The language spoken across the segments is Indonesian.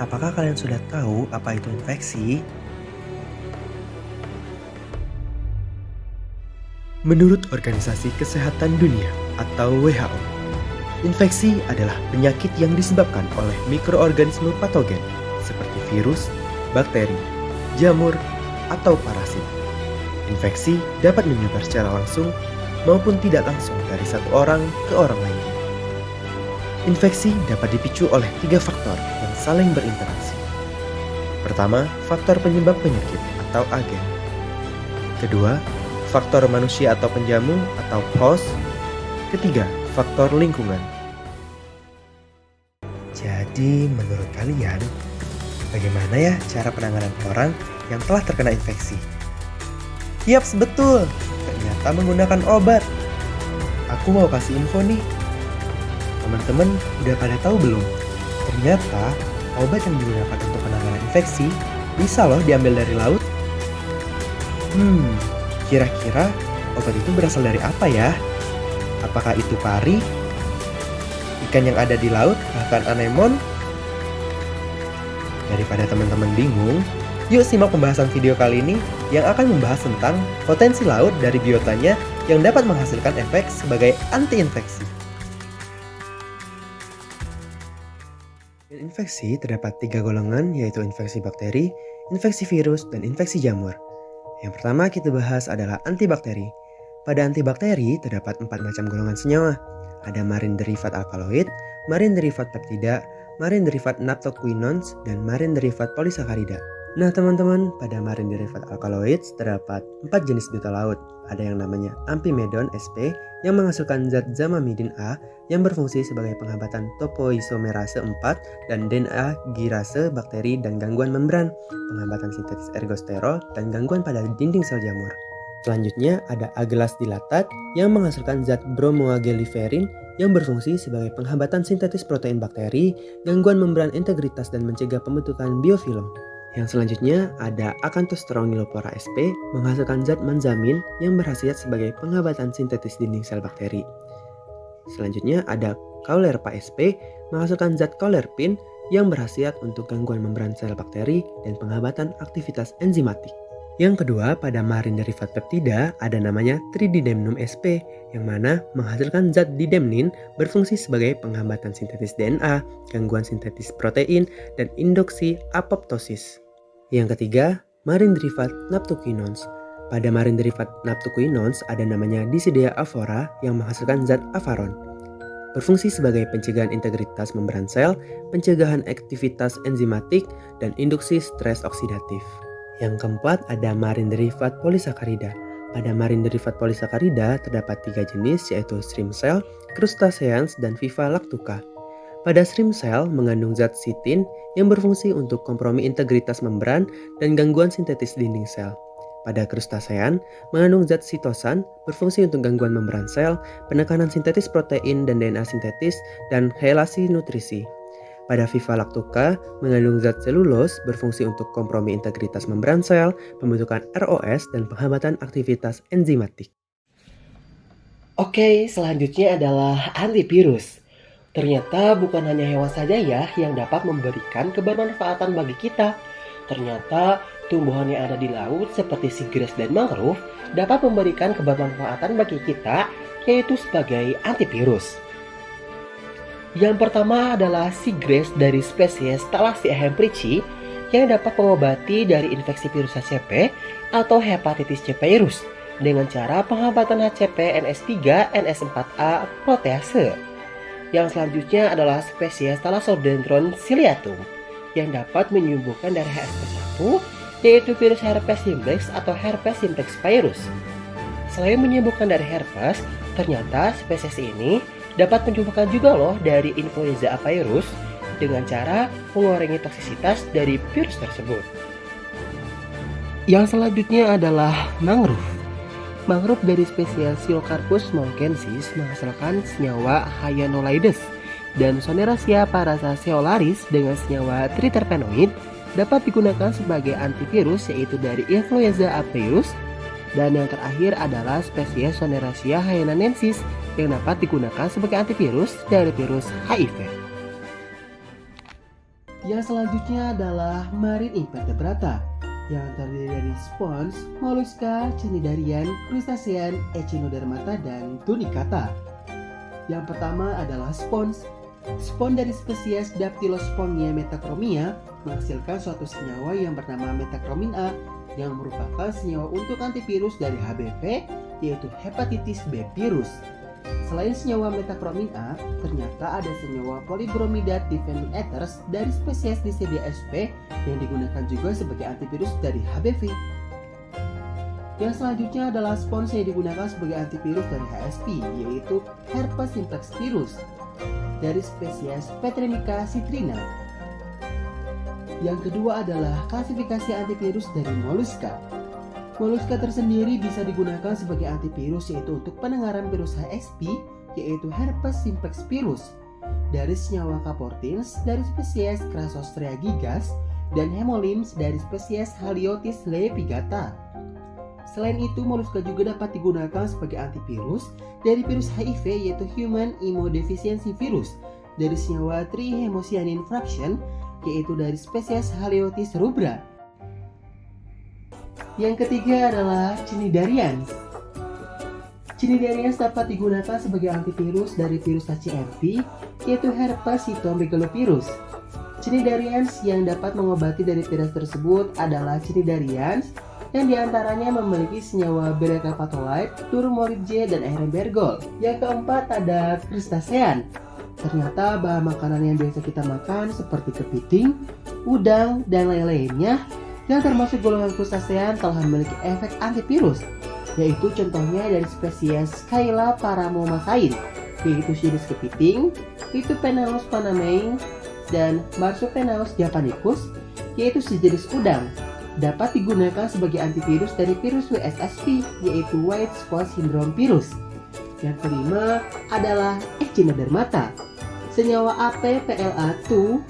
apakah kalian sudah tahu apa itu infeksi? Menurut Organisasi Kesehatan Dunia atau WHO, infeksi adalah penyakit yang disebabkan oleh mikroorganisme patogen seperti virus, bakteri, jamur, atau parasit. Infeksi dapat menyebar secara langsung maupun tidak langsung dari satu orang ke orang lainnya. Infeksi dapat dipicu oleh 3 faktor yang saling berinteraksi. Pertama, faktor penyebab penyakit atau agen. Kedua, faktor manusia atau penjamu atau host. Ketiga, faktor lingkungan. Jadi, menurut kalian, bagaimana ya cara penanganan orang yang telah terkena infeksi? Yaps, betul. Ternyata menggunakan obat. Aku mau kasih info nih. Teman-teman udah pada tahu belum? Ternyata obat yang digunakan untuk penanganan infeksi bisa loh diambil dari laut. Kira-kira obat itu berasal dari apa ya? Apakah itu pari? Ikan yang ada di laut, bahkan anemon? Daripada teman-teman bingung, yuk simak pembahasan video kali ini yang akan membahas tentang potensi laut dari biotanya yang dapat menghasilkan efek sebagai anti-infeksi. Infeksi terdapat 3 golongan, yaitu infeksi bakteri, infeksi virus, dan infeksi jamur. Yang pertama kita bahas adalah antibakteri. Pada antibakteri terdapat 4 macam golongan senyawa. Ada marin derivat alkaloid, marin derivat peptida, marin derivat naptoquinons, dan marin derivat polisakarida. Nah teman-teman, pada marin derivat alkaloid terdapat 4 jenis biota laut. Ada yang namanya ampimedon sp yang menghasilkan zat zamamidin A yang berfungsi sebagai penghambatan topoisomerase 4 dan DNA girase bakteri dan gangguan membran, penghambatan sintetis ergosterol dan gangguan pada dinding sel jamur. Selanjutnya ada agelas dilatat yang menghasilkan zat bromoageliferin yang berfungsi sebagai penghambatan sintetis protein bakteri, gangguan membran integritas dan mencegah pembentukan biofilm. Yang selanjutnya ada Acanthostrongylopora sp menghasilkan zat manzamin yang berkhasiat sebagai penghambatan sintetis dinding sel bakteri. Selanjutnya ada Caulerpa sp menghasilkan zat caulerpin yang berkhasiat untuk gangguan membran sel bakteri dan penghambatan aktivitas enzimatik. Yang kedua, pada marin derivat peptida ada namanya Trididemnum sp yang mana menghasilkan zat didemnin berfungsi sebagai penghambatan sintetis DNA, gangguan sintetis protein, dan induksi apoptosis. Yang ketiga, marin derivat naptoquinons. Pada marin derivat naptoquinons ada namanya Dicidea avora yang menghasilkan zat avaron. Berfungsi sebagai pencegahan integritas membran sel, pencegahan aktivitas enzimatik, dan induksi stres oksidatif. Yang keempat ada marin derivat polisakarida. Pada marin derivat polisakarida terdapat 3 jenis yaitu shrimp cell, crustaceans, dan Viva lactuca. Pada shrimp cell mengandung zat sitin yang berfungsi untuk kompromi integritas membran dan gangguan sintetis dinding sel. Pada crustacean mengandung zat sitosan berfungsi untuk gangguan membran sel, penekanan sintetis protein dan DNA sintetis, dan helasi nutrisi. Pada Viva lactuca mengandung zat selulos berfungsi untuk kompromi integritas membran sel, pembentukan ROS, dan penghambatan aktivitas enzimatik. Oke, selanjutnya adalah antivirus. Ternyata bukan hanya hewan saja ya yang dapat memberikan kebermanfaatan bagi kita. Ternyata tumbuhan yang ada di laut seperti seagrass dan mangrove dapat memberikan kebermanfaatan bagi kita, yaitu sebagai antivirus. Yang pertama adalah seagrass dari spesies Thalassia hemprithii yang dapat mengobati dari infeksi virus HCP atau hepatitis C virus dengan cara penghambatan HCP NS3 NS4A protease. Yang selanjutnya adalah spesies Thalassodendron ciliatum yang dapat menyembuhkan dari HSP1 yaitu virus herpes simplex atau herpes simplex virus. Selain menyembuhkan dari herpes, ternyata spesies ini dapat menyembuhkan juga loh dari influenza A virus dengan cara mengurangi toksisitas dari virus tersebut. Yang selanjutnya adalah mangrove. Mangrove dari spesies Psilocarpus monkensis menghasilkan senyawa hyanolides dan Sonerasia parasaceolaris dengan senyawa triterpenoid dapat digunakan sebagai antivirus yaitu dari influenza A virus. Dan yang terakhir adalah spesies Sonerasia hyenanensis yang dapat digunakan sebagai antivirus dari virus HIV. Yang selanjutnya adalah marine invertebrata yang terdiri dari spons, moluska, cnidarian, crustacean, echinodermata, dan tunicata. Yang pertama adalah spons. Spons dari spesies Daptilosponia metachromia menghasilkan suatu senyawa yang bernama metachromin A yang merupakan senyawa untuk antivirus dari HBV, yaitu hepatitis B virus. Selain senyawa metachromin A, ternyata ada senyawa polybromidat diphenyl ethers dari spesies DCDSP yang digunakan juga sebagai antivirus dari HBV. Yang selanjutnya adalah spons yang digunakan sebagai antivirus dari HSV, yaitu herpes simplex virus dari spesies Petrimica citrina. Yang kedua adalah klasifikasi antivirus dari moluska. Moluska tersendiri bisa digunakan sebagai antivirus yaitu untuk penangkaran virus HSV, yaitu herpes simplex virus dari senyawa caportins dari spesies Crassostrea gigas dan hemolims dari spesies Haliotis lepigata. Selain itu, moluska juga dapat digunakan sebagai antivirus dari virus HIV, yaitu Human Immunodeficiency Virus dari senyawa trihemocyanin fraction, yaitu dari spesies Haliotis rubra. Yang ketiga adalah cnidarians. Cnidarians dapat digunakan sebagai antivirus dari virus HCMV, yaitu herpes cytomegalovirus. Cnidarians yang dapat mengobati dari virus tersebut adalah cnidarians yang diantaranya memiliki senyawa berecapatolite, turmeric J, dan ehrenbergol. Yang keempat ada crustacean. Ternyata bahan makanan yang biasa kita makan seperti kepiting, udang, dan lain-lainnya yang termasuk golongan crustacean telah memiliki efek antivirus, yaitu contohnya dari spesies Scylla paramomasain, yaitu jenis kepiting, Phytopenaeus panamae, dan Marsupenaeus japanicus, yaitu sejenis udang, dapat digunakan sebagai antivirus dari virus WSSV, yaitu White Spot Syndrome virus. Yang kelima adalah echinodermata. Senyawa APPLA2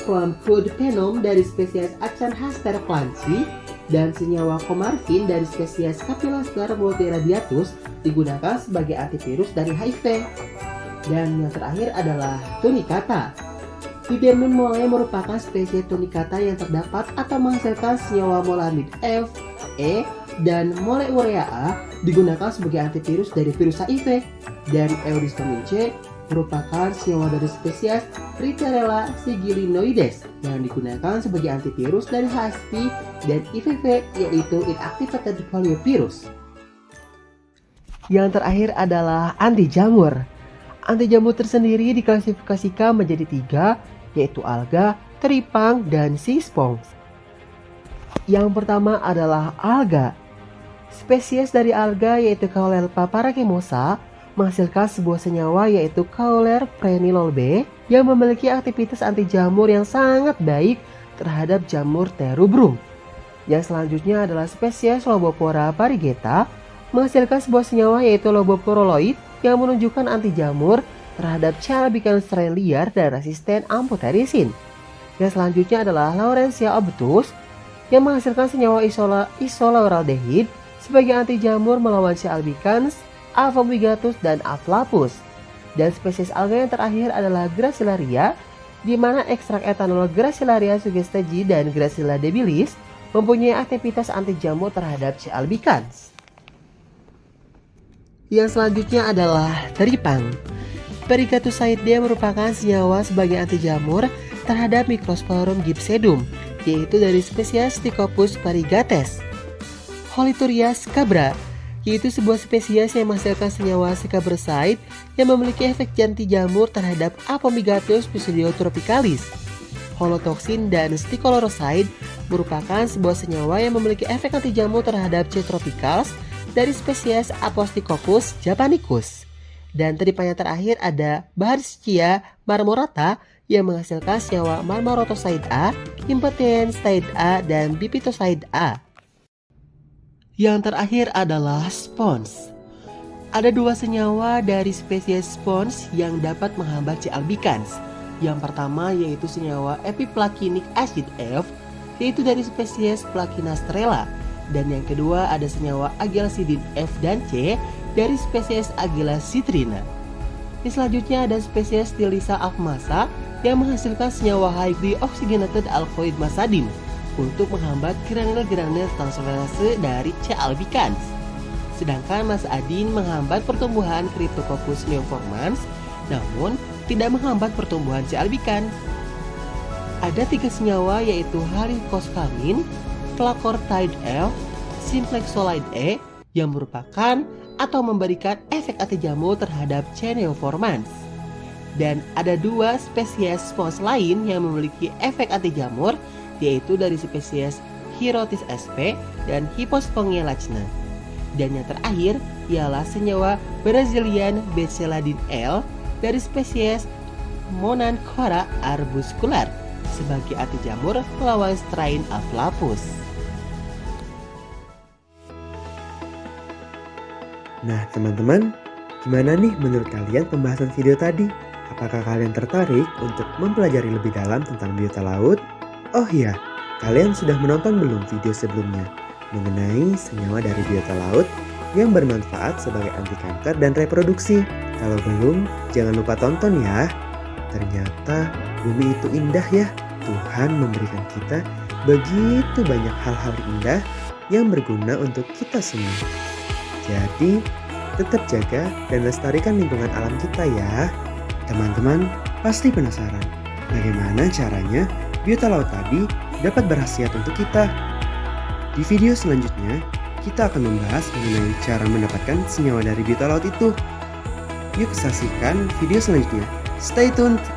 from food venom dari spesies Acanthaster planchi dan senyawa comarfin dari spesies Capiloster multiradiatus digunakan sebagai antivirus dari HIV. Dan yang terakhir adalah tunicata. Pidermin mole merupakan spesies tunicata yang terdapat atau menghasilkan senyawa molamid F, E, dan mole urea A digunakan sebagai antivirus dari virus HIV. Dan Euristomin C merupakan senyawa dari spesies Ricerella sigillinoides yang digunakan sebagai antivirus dari HSV dan IVV, yaitu inactivated poliovirus. Yang terakhir adalah anti jamur. Anti jamur tersendiri diklasifikasikan menjadi 3, yaitu alga, teripang, dan sea sponge. Yang pertama adalah alga. Spesies dari alga yaitu Caulerpa parakemosa menghasilkan sebuah senyawa yaitu Cauler prenilol B yang memiliki aktivitas anti jamur yang sangat baik terhadap jamur T. rubrum. Yang selanjutnya adalah spesies Lobopora parigeta menghasilkan sebuah senyawa yaitu loboporoloid yang menunjukkan anti jamur terhadap C. albicans strain liar dan resisten amphotericin. Yang selanjutnya adalah Laurencia obtus yang menghasilkan senyawa isolauraldehid sebagai anti jamur melawan C. albicans, Avomigatus, dan Aflapus. Dan spesies alga yang terakhir adalah Gracilaria, di mana ekstrak etanol Gracilaria sugestegi dan Gracilla debilis mempunyai aktivitas anti jamur terhadap C. albicans. Yang selanjutnya adalah teripang. Perigatussaidea merupakan senyawa sebagai anti jamur terhadap Microsporum gypsedum, yaitu dari spesies Stichopus varigates. Holituria scabra, yaitu sebuah spesies yang menghasilkan senyawa scabroside yang memiliki efek anti jamur terhadap Apomigatus pseudotropicalis. Holotoxin dan Sticholoreside merupakan sebuah senyawa yang memiliki efek anti jamur terhadap C. tropicals dari spesies Apostichopus japanicus. Dan teripang yang terakhir ada Baharschia marmorata yang menghasilkan senyawa marmorotoside A, Impetienside A, dan Bipitoside A. Yang terakhir adalah spons. Ada 2 senyawa dari spesies spons yang dapat menghambat C. albicans. Yang pertama yaitu senyawa epiplakinic acid F, yaitu dari spesies Plakinastrella. Dan yang kedua ada senyawa agelsidin F dan C dari spesies Agela citrina. Yang selanjutnya ada spesies Stilisa afmasa yang menghasilkan senyawa highly oxygenated alkoid masadin untuk menghambat granul-granul transferase dari C. albicans. Sedangkan masadin menghambat pertumbuhan Cryptococcus neoformans, namun tidak menghambat pertumbuhan C. albicans. Ada 3 senyawa yaitu halicosamin, placophortide L, simplexolide E yang merupakan atau memberikan efek anti jamur terhadap C. neoformans. Dan ada 2 spesies spons lain yang memiliki efek anti jamur, yaitu dari spesies Hirotis sp dan Hipospongia lachna. Dan yang terakhir ialah senyawa Brazilian Becheladin L dari spesies Monanchora arbuscular sebagai anti jamur melawan strain Aphlavus. Nah teman-teman, gimana nih menurut kalian pembahasan video tadi? Apakah kalian tertarik untuk mempelajari lebih dalam tentang biota laut? Oh iya, kalian sudah menonton belum video sebelumnya mengenai senyawa dari biota laut yang bermanfaat sebagai anti kanker dan reproduksi? Kalau belum, jangan lupa tonton ya. Ternyata bumi itu indah ya. Tuhan memberikan kita begitu banyak hal-hal indah yang berguna untuk kita semua. Jadi, tetap jaga dan lestarikan lingkungan alam kita ya. Teman-teman pasti penasaran bagaimana caranya biota laut tadi dapat berkhasiat untuk kita. Di video selanjutnya, kita akan membahas mengenai cara mendapatkan senyawa dari biota laut itu. Yuk saksikan video selanjutnya. Stay tuned!